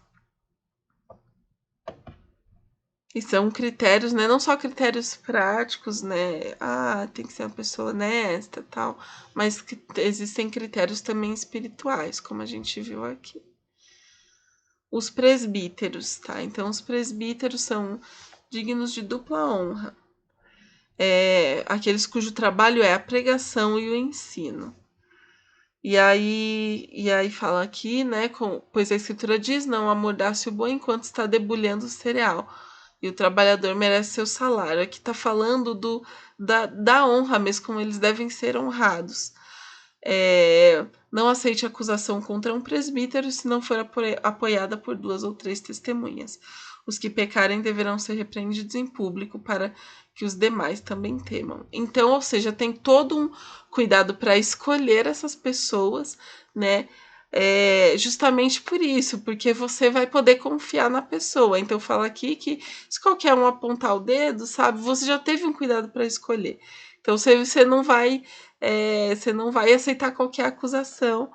E são critérios, né? Não só critérios práticos, né? Ah, tem que ser uma pessoa honesta tal, mas que existem critérios também espirituais, como a gente viu aqui. Os presbíteros, tá? Então, os presbíteros são dignos de dupla honra. Aqueles cujo trabalho é a pregação e o ensino. E aí fala aqui, né? Pois a escritura diz: não amordace o boi enquanto está debulhando o cereal, e o trabalhador merece seu salário. Aqui está falando da honra mesmo, como eles devem ser honrados. Não aceite acusação contra um presbítero se não for apoiada por 2 ou 3 testemunhas. Os que pecarem deverão ser repreendidos em público para que os demais também temam. Então, ou seja, tem todo um cuidado para escolher essas pessoas, né? Justamente por isso, porque você vai poder confiar na pessoa. Então, fala aqui que se qualquer um apontar o dedo, sabe, você já teve um cuidado para escolher. Então, você não vai aceitar qualquer acusação,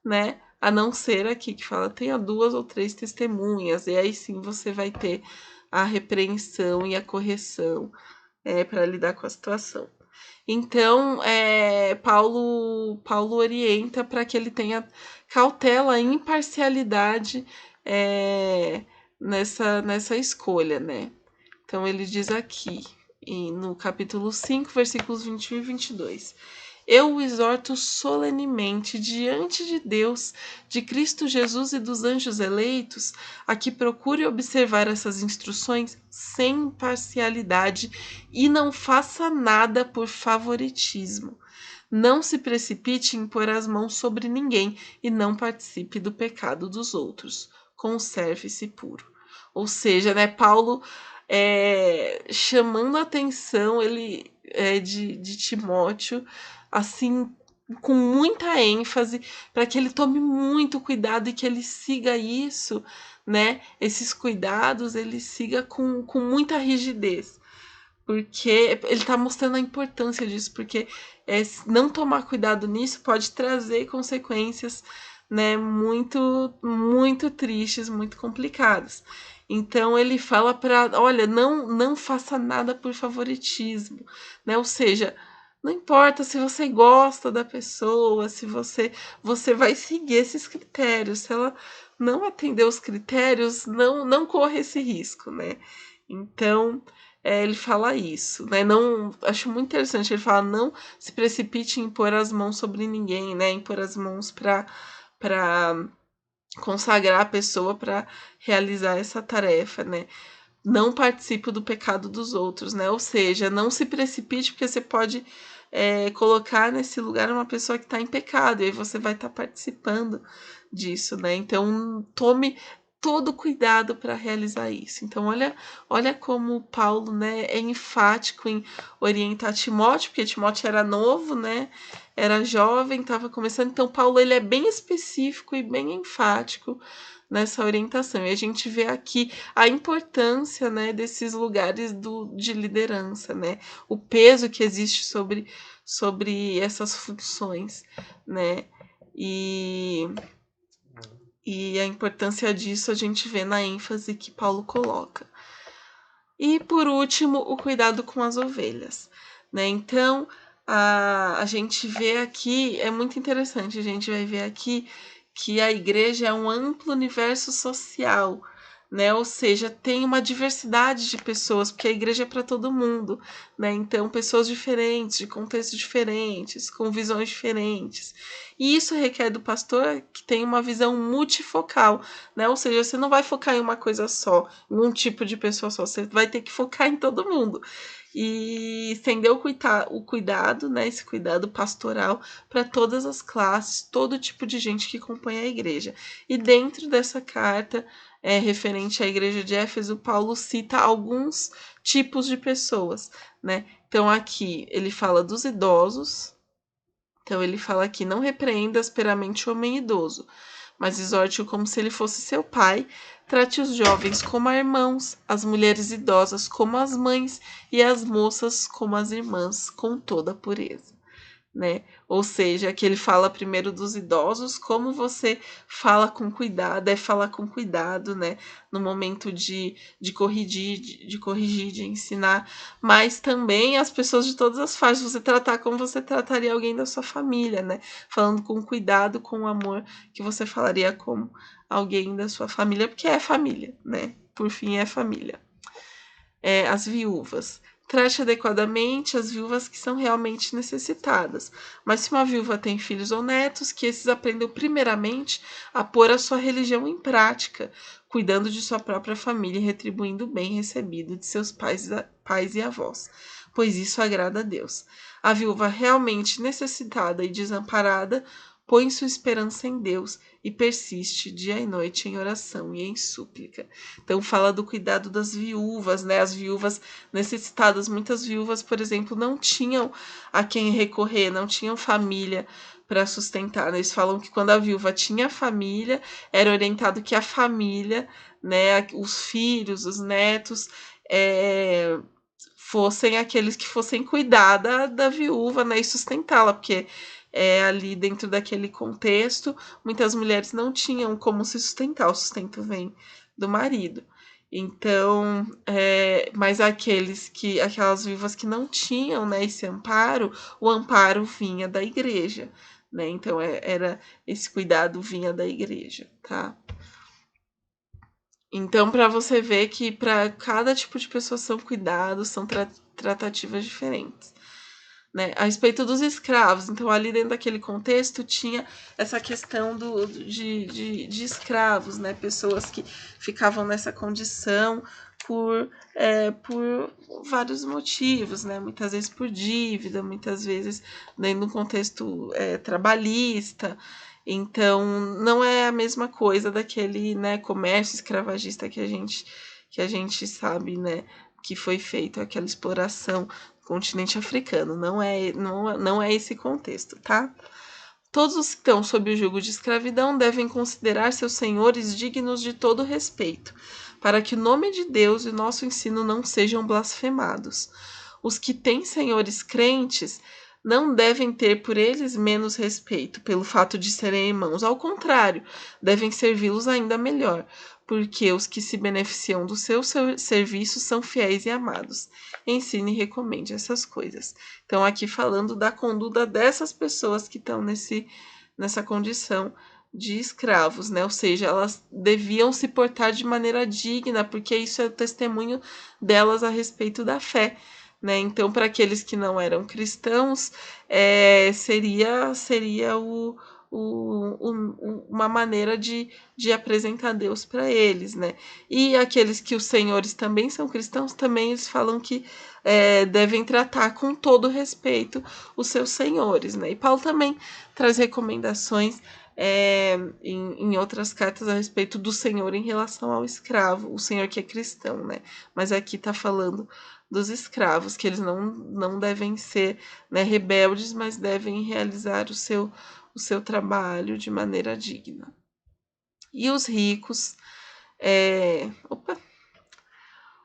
né? A não ser aqui que fala tenha 2 ou 3 testemunhas, e aí sim você vai ter a repreensão e a correção para lidar com a situação. Então, Paulo orienta para que ele tenha cautela e imparcialidade nessa escolha, né? Então, ele diz aqui, no capítulo 5, versículos 21 e 22. Eu o exorto solenemente diante de Deus, de Cristo Jesus e dos anjos eleitos, a que procure observar essas instruções sem parcialidade e não faça nada por favoritismo. Não se precipite em pôr as mãos sobre ninguém e não participe do pecado dos outros. Conserve-se puro. Ou seja, né, Paulo chamando a atenção de Timóteo, assim, com muita ênfase, para que ele tome muito cuidado e que ele siga isso, né? Esses cuidados, ele siga com muita rigidez. Porque ele está mostrando a importância disso, porque não tomar cuidado nisso pode trazer consequências, né, muito, muito tristes, muito complicadas. Então ele fala para, olha, não faça nada por favoritismo, né? Ou seja, não importa se você gosta da pessoa, se você vai seguir esses critérios. Se ela não atender os critérios, não corra esse risco, né? Então, ele fala isso, né? Não, acho muito interessante. Ele fala: não se precipite em pôr as mãos sobre ninguém, né? Em pôr as mãos para consagrar a pessoa para realizar essa tarefa, né? Não participe do pecado dos outros, né? Ou seja, não se precipite, porque você pode colocar nesse lugar uma pessoa que está em pecado, e aí você vai estar participando disso, né? Então, tome todo cuidado para realizar isso. Então, olha como Paulo, né, é enfático em orientar Timóteo, porque Timóteo era novo, né? Era jovem, estava começando. Então, Paulo ele é bem específico e bem enfático, nessa orientação. E a gente vê aqui a importância, né, desses lugares de liderança, né, o peso que existe sobre essas funções, né, e a importância disso a gente vê na ênfase que Paulo coloca. E, por último, o cuidado com as ovelhas, né? Então, a gente vê aqui, é muito interessante, a gente vai ver aqui que a igreja é um amplo universo social, né? Ou seja, tem uma diversidade de pessoas, porque a igreja é para todo mundo, né? Então, pessoas diferentes, de contextos diferentes, com visões diferentes. E isso requer do pastor que tenha uma visão multifocal, né? Ou seja, você não vai focar em uma coisa só, em um tipo de pessoa só, você vai ter que focar em todo mundo. E estender o cuidado, né? Esse cuidado pastoral para todas as classes, todo tipo de gente que acompanha a igreja. E dentro dessa carta, referente à igreja de Éfeso, Paulo cita alguns tipos de pessoas, né? Então aqui ele fala dos idosos. Então ele fala aqui: não repreenda asperamente o homem idoso, mas exorte-o como se ele fosse seu pai. Trate os jovens como irmãos, as mulheres idosas como as mães e as moças como as irmãs, com toda a pureza. Né? Ou seja, que ele fala primeiro dos idosos, como você fala com cuidado, falar com cuidado, né? No momento de corrigir, de ensinar, mas também as pessoas de todas as faixas, você tratar como você trataria alguém da sua família, né? Falando com cuidado, com amor, que você falaria com alguém da sua família, porque é família, né? Por fim, é família. As viúvas. Trate adequadamente as viúvas que são realmente necessitadas. Mas se uma viúva tem filhos ou netos, que esses aprendam primeiramente a pôr a sua religião em prática, cuidando de sua própria família e retribuindo o bem recebido de seus pais e avós, pois isso agrada a Deus. A viúva realmente necessitada e desamparada põe sua esperança em Deus e persiste dia e noite em oração e em súplica. Então fala do cuidado das viúvas, né? As viúvas necessitadas. Muitas viúvas, por exemplo, não tinham a quem recorrer, não tinham família para sustentar. Eles falam que quando a viúva tinha família, era orientado que a família, né, os filhos, os netos, fossem aqueles que fossem cuidar da viúva, né, e sustentá-la, porque ali dentro daquele contexto, muitas mulheres não tinham como se sustentar, o sustento vem do marido. Então, mas aquelas viúvas que não tinham, né, esse amparo, o amparo vinha da igreja, né? Então era esse cuidado vinha da igreja, tá? Então, para você ver que para cada tipo de pessoa são cuidados, são tratativas diferentes. Né? A respeito dos escravos, então ali dentro daquele contexto tinha essa questão de escravos, né? Pessoas que ficavam nessa condição por vários motivos, né? Muitas vezes por dívida, muitas vezes dentro do contexto trabalhista. Então não é a mesma coisa daquele, né, comércio escravagista que a gente sabe, né, que foi feito, aquela exploração continente africano. Não é esse contexto, tá? Todos os que estão sob o jugo de escravidão devem considerar seus senhores dignos de todo respeito, para que o nome de Deus e o nosso ensino não sejam blasfemados. Os que têm senhores crentes não devem ter por eles menos respeito pelo fato de serem irmãos. Ao contrário, devem servi-los ainda melhor, porque os que se beneficiam do seu serviço são fiéis e amados. Ensine e recomende essas coisas. Então, aqui falando da conduta dessas pessoas que estão nessa condição de escravos, né? Ou seja, elas deviam se portar de maneira digna, porque isso é o testemunho delas a respeito da fé. Né? Então, para aqueles que não eram cristãos, seria uma maneira de apresentar Deus para eles, né? E aqueles que os senhores também são cristãos, também eles falam que devem tratar com todo respeito os seus senhores, né? E Paulo também traz recomendações em outras cartas a respeito do senhor em relação ao escravo, o senhor que é cristão, né? Mas aqui está falando dos escravos, que eles não devem ser, né, rebeldes, mas devem realizar o seu trabalho de maneira digna. E os ricos,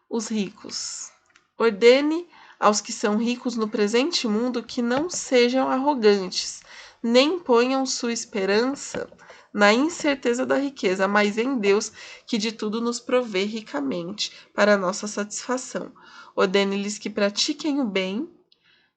os ricos. Ordene aos que são ricos no presente mundo que não sejam arrogantes, nem ponham sua esperança na incerteza da riqueza, mas em Deus, que de tudo nos provê ricamente para a nossa satisfação. Ordene-lhes que pratiquem o bem,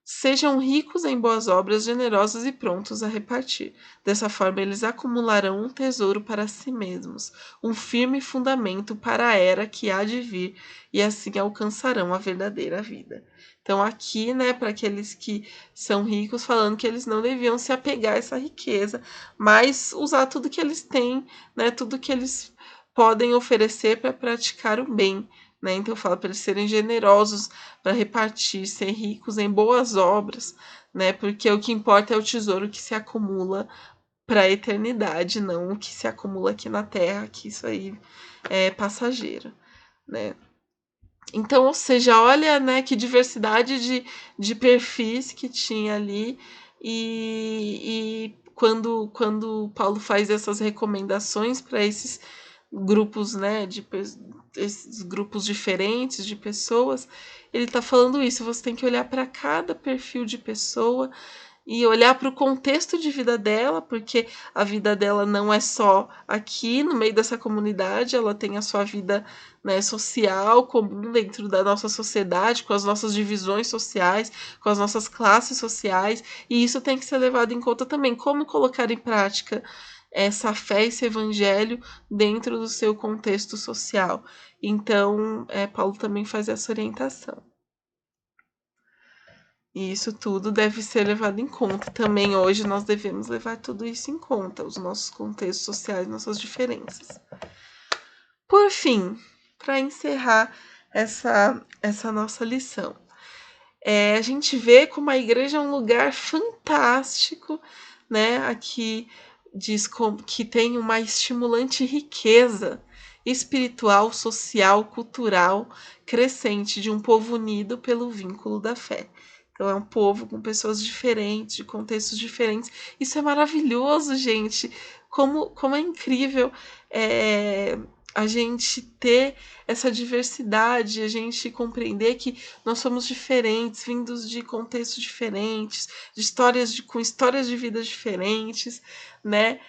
sejam ricos em boas obras, generosos e prontos a repartir. Dessa forma, eles acumularão um tesouro para si mesmos, um firme fundamento para a era que há de vir, e assim alcançarão a verdadeira vida. Então, aqui, né, para aqueles que são ricos, falando que eles não deviam se apegar a essa riqueza, mas usar tudo que eles têm, né, tudo que eles podem oferecer para praticar o bem. Né? Então, fala para eles serem generosos para repartir, ser ricos em boas obras, né? Porque o que importa é o tesouro que se acumula para a eternidade, não o que se acumula aqui na Terra, que isso aí é passageiro, né? Então, ou seja, olha, né, que diversidade de perfis que tinha ali, e quando Paulo faz essas recomendações para esses grupos, né, esses grupos diferentes de pessoas, ele está falando isso. Você tem que olhar para cada perfil de pessoa e olhar para o contexto de vida dela, porque a vida dela não é só aqui no meio dessa comunidade, ela tem a sua vida, né, social comum dentro da nossa sociedade, com as nossas divisões sociais, com as nossas classes sociais, e isso tem que ser levado em conta também. Como colocar em prática essa fé, esse evangelho dentro do seu contexto social. Então, Paulo também faz essa orientação. E isso tudo deve ser levado em conta. Também hoje nós devemos levar tudo isso em conta, os nossos contextos sociais, nossas diferenças. Por fim, para encerrar essa nossa lição, a gente vê como a igreja é um lugar fantástico, né? Aqui diz que tem uma estimulante riqueza espiritual, social, cultural crescente de um povo unido pelo vínculo da fé. Então é um povo com pessoas diferentes, de contextos diferentes. Isso é maravilhoso, gente. Como é incrível a gente ter essa diversidade, a gente compreender que nós somos diferentes, vindos de contextos diferentes, com histórias de vida diferentes, né?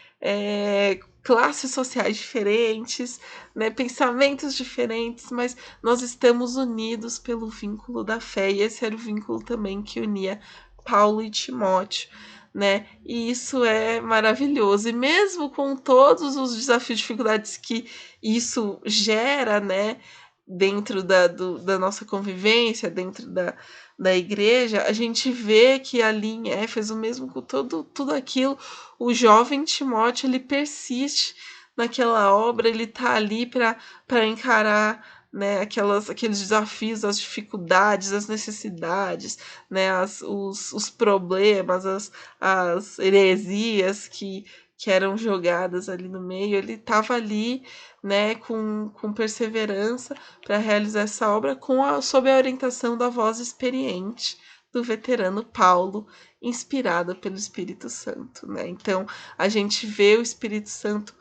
Classes sociais diferentes, né? Pensamentos diferentes, mas nós estamos unidos pelo vínculo da fé, e esse era o vínculo também que unia Paulo e Timóteo, né? E isso é maravilhoso. E mesmo com todos os desafios e dificuldades que isso gera, né, dentro da nossa convivência, dentro da igreja, a gente vê que ali em Éfeso, mesmo com tudo aquilo, o jovem Timóteo, ele persiste naquela obra, ele tá ali para encarar, né, aqueles desafios, as dificuldades, as necessidades, né, os problemas, as heresias que eram jogadas ali no meio. Ele estava ali, né, com perseverança para realizar essa obra sob a orientação da voz experiente do veterano Paulo, inspirada pelo Espírito Santo, né? Então a gente vê o Espírito Santo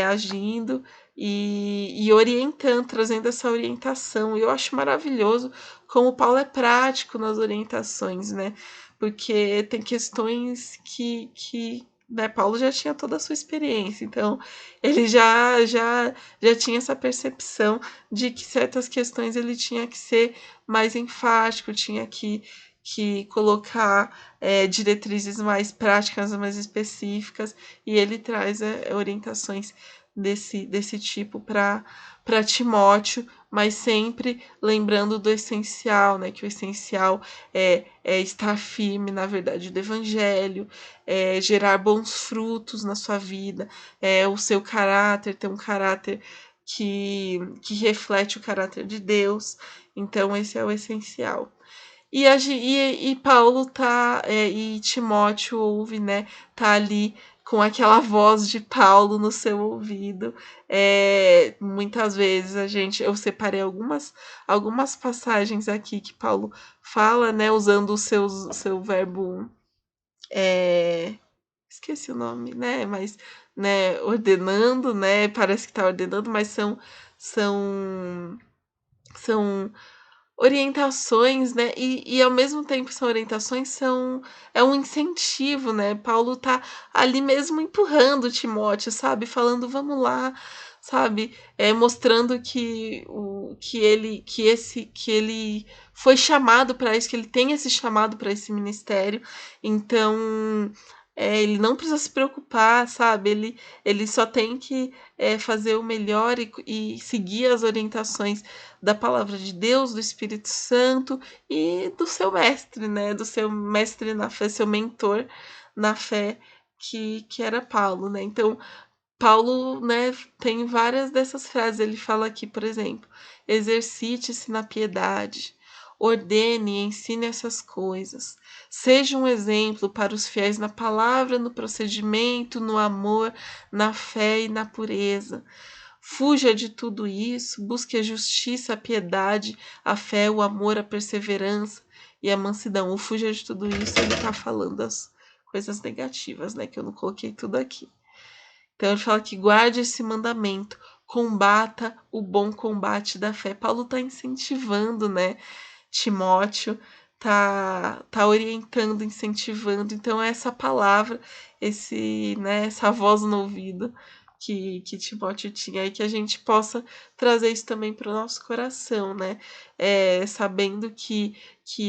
agindo e orientando, trazendo essa orientação. E eu acho maravilhoso como Paulo é prático nas orientações, né? Porque tem questões que né, Paulo já tinha toda a sua experiência, então ele já tinha essa percepção de que certas questões ele tinha que ser mais enfático, tinha que colocar diretrizes mais práticas, mais específicas, e ele traz orientações desse tipo para Timóteo, mas sempre lembrando do essencial, né? Que o essencial é estar firme na verdade do evangelho, gerar bons frutos na sua vida, o seu caráter, ter um caráter que reflete o caráter de Deus. Então, esse é o essencial. E Paulo e Timóteo ouve, né? Tá ali com aquela voz de Paulo no seu ouvido. Muitas vezes eu separei algumas passagens aqui que Paulo fala, né? Usando seu verbo esqueci o nome, né, mas, né, ordenando, né, parece que tá ordenando, mas são são orientações, né, e ao mesmo tempo são orientações, é um incentivo, né, Paulo tá ali mesmo empurrando Timóteo, sabe, falando: "Vamos lá", sabe, mostrando que ele foi chamado para isso, que ele tem esse chamado para esse ministério, então, ele não precisa se preocupar, sabe, ele só tem que, fazer o melhor e seguir as orientações da palavra de Deus, do Espírito Santo e do seu mestre, né, do seu mestre na fé, seu mentor na fé, que era Paulo, né. Então, Paulo, né, tem várias dessas frases, ele fala aqui, por exemplo: "Exercite-se na piedade, ordene e ensine essas coisas, seja um exemplo para os fiéis na palavra, no procedimento, no amor, na fé e na pureza. Fuja de tudo isso, busque a justiça, a piedade, a fé, o amor, a perseverança e a mansidão". O fuja de tudo isso, ele está falando das coisas negativas, né, que eu não coloquei tudo aqui. Então ele fala que guarde esse mandamento, combata o bom combate da fé. Paulo está incentivando, né, Timóteo, tá orientando, incentivando. Então essa palavra, essa voz no ouvido que Timóteo tinha, e que a gente possa trazer isso também para o nosso coração, né, sabendo que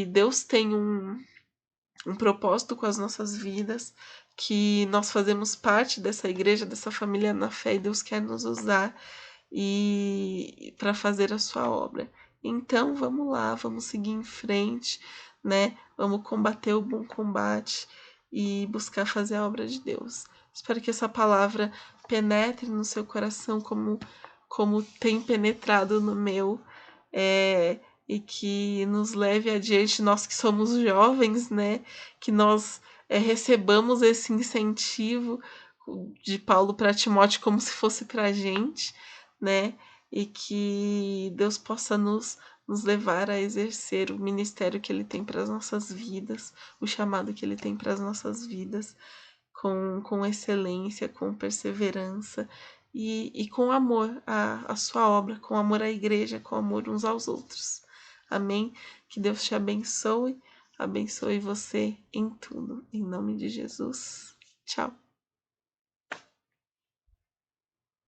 Deus tem um propósito com as nossas vidas, que nós fazemos parte dessa igreja, dessa família na fé, e Deus quer nos usar e para fazer a sua obra. Então vamos lá, vamos seguir em frente, né? Vamos combater o bom combate e buscar fazer a obra de Deus. Espero que essa palavra penetre no seu coração como tem penetrado no meu, e que nos leve adiante, nós que somos jovens, né, que nós, recebamos esse incentivo de Paulo para Timóteo como se fosse para a gente, né, e que Deus possa nos levar a exercer o ministério que Ele tem para as nossas vidas, o chamado que Ele tem para as nossas vidas, com excelência, com perseverança e com amor à sua obra, com amor à igreja, com amor uns aos outros. Amém? Que Deus te abençoe, abençoe você em tudo. Em nome de Jesus. Tchau.